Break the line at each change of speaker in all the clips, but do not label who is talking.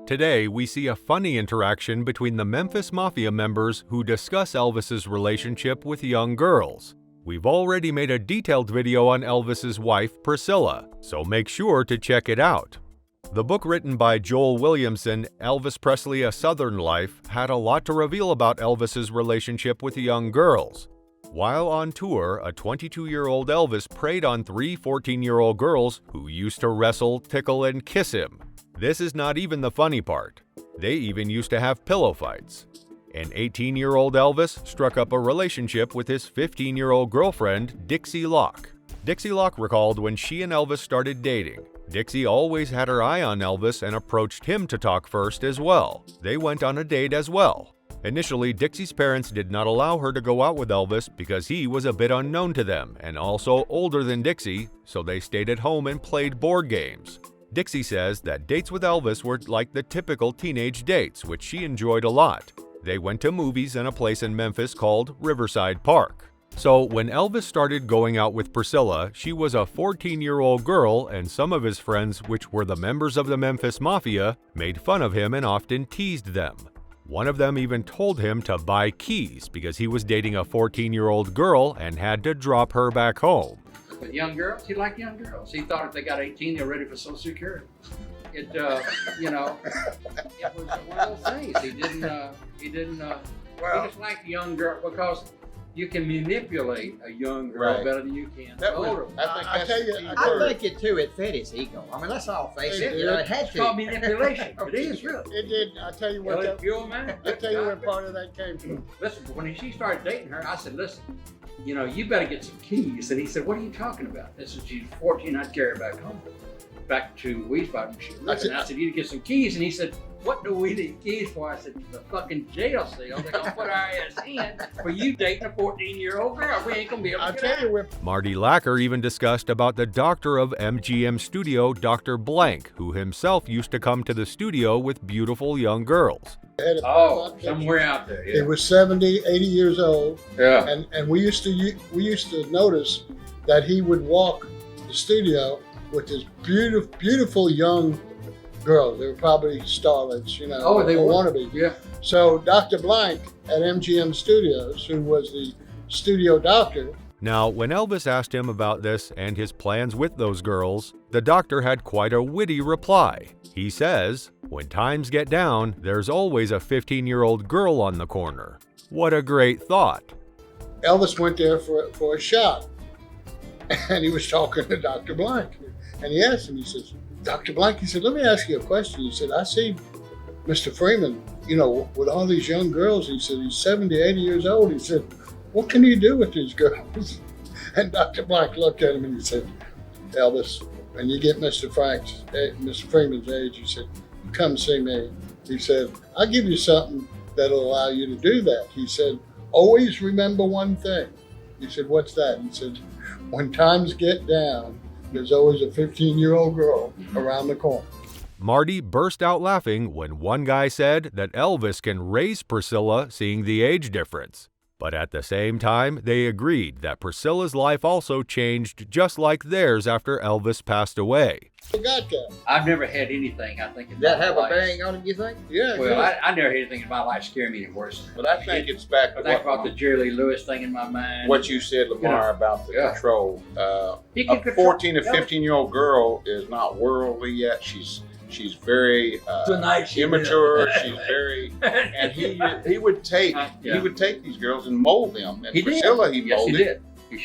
Today, we see a funny interaction between the Memphis Mafia members who discuss Elvis's relationship with young girls. We've already made a detailed video on Elvis's wife, Priscilla, so make sure to check it out. The book written by Joel Williamson, Elvis Presley: A Southern Life, had a lot to reveal about Elvis's relationship with young girls. While on tour, a 22-year-old Elvis preyed on three 14-year-old girls who used to wrestle, tickle, and kiss him. This is not even the funny part. They even used to have pillow fights. An 18-year-old Elvis struck up a relationship with his 15-year-old girlfriend, Dixie Locke. Dixie Locke recalled when she and Elvis started dating. Dixie always had her eye on Elvis and approached him to talk first as well. They went on a date as well. Initially, Dixie's parents did not allow her to go out with Elvis because he was a bit unknown to them and also older than Dixie, so they stayed at home and played board games. Dixie says that dates with Elvis were like the typical teenage dates, which she enjoyed a lot. They went to movies in a place in Memphis called Riverside Park. So when Elvis started going out with Priscilla, she was a 14-year-old girl, and some of his friends, which were the members of the Memphis Mafia, made fun of him and often teased them. One of them even told him to buy keys because he was dating a 14-year-old girl and had to drop her back home.
With young girls, he liked young girls. He thought if they got 18, they were ready for Social Security. It was one of those things. He just liked young girl because you can manipulate a young girl better than you can older.
I think it too. It fed his ego. I mean, let's all face it. It had
It's
to.
called manipulation. It is really.
It did. I tell you what. I tell you where part of that came from.
Listen, when she started dating her, I said, "Listen, you better get some keys." And he said, "What are you talking about?" This is she's 14. I'd carry her back home, back to Wiesbaden when she was living. I said, "You need to get some keys." And he said, "What do we need keys for?" I said, "The fucking jail cell. They're gonna put our ass in for you dating a 14-year-old girl. We ain't gonna be able to get out."
Marty Lacker even discussed about the doctor of MGM Studio Dr. Blank, who himself used to come to the studio with beautiful young girls.
Oh, somewhere out there. Yeah.
He was 70, 80 years old.
Yeah.
And we used to notice that he would walk the studio with this beautiful young girls. They were probably starlets,
Oh, they were
wannabes.
Yeah.
So Dr. Blank at MGM Studios, who was the studio doctor.
Now, when Elvis asked him about this and his plans with those girls, the doctor had quite a witty reply. He says, "When times get down, there's always a 15-year-old girl on the corner." What a great thought.
Elvis went there for a shot, and he was talking to Dr. Blank, and he asked him, he says, "Dr. Blank," he said, "let me ask you a question." He said, "I see Mr. Freeman, with all these young girls." He said, "He's 70, 80 years old." He said, "What can you do with these girls?" And Dr. Blank looked at him and he said, "Elvis, when you get Mr. Freeman's age," he said, "come see me." He said, "I'll give you something that'll allow you to do that." He said, "Always remember one thing." He said, "What's that?" He said, "When times get down, there's always a 15-year-old girl around the corner."
Marty burst out laughing when one guy said that Elvis can raise Priscilla, seeing the age difference. But at the same time, they agreed that Priscilla's life also changed just like theirs after Elvis passed away.
I've never had anything, I think.
Did that have a bearing on it, you think?
Yeah.
Well, I never had anything in my life scare me any worse.
But I think it's back to
I brought the Jerry Lee Lewis thing in my mind.
what you said, Lamar, about the control.
He can
A
control
14 to 15-year-old girl is not worldly yet. She's very immature. She's very, and he would take these girls and mold them. And Priscilla, he molded.
Yes, he did.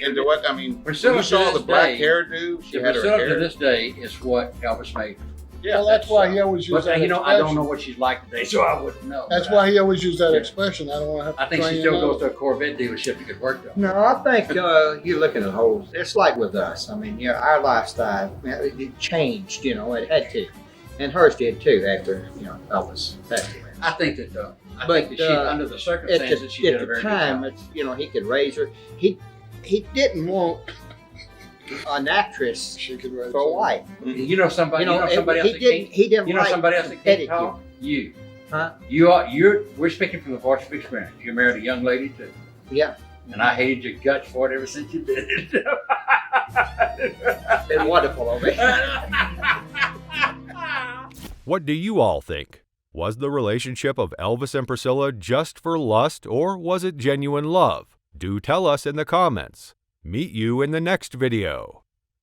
Into what I mean,
Priscilla
you saw
to
the
this
black
day,
hairdo. She had her
Priscilla
hair.
to this day is what Elvis made.
Yeah,
Well, that's why he always used
But
that
I
expression.
don't know what she's like today, so I wouldn't know.
That's why he always used that expression. I don't want to have to
I think
train
she still
him
goes
up.
to a Corvette dealership to get work done.
No, I think you're looking at holes. It's like with us. I mean, our lifestyle, it changed. It had to, and hers did too after Elvis passed away.
I think that she, under the circumstances, she did a very good
time,
job.
he could raise her. He didn't want an actress
She could raise
for a wife.
You know somebody. You know somebody else that can't.
He didn't.
You know
like
somebody else that can't
etiquette.
talk. You.
Huh?
We're speaking from the voice of experience. You married a young lady too.
Yeah.
And I hated your guts for it ever since you did it.
Been wonderful over here.
What do you all think? Was the relationship of Elvis and Priscilla just for lust, or was it genuine love? Do tell us in the comments. Meet you in the next video.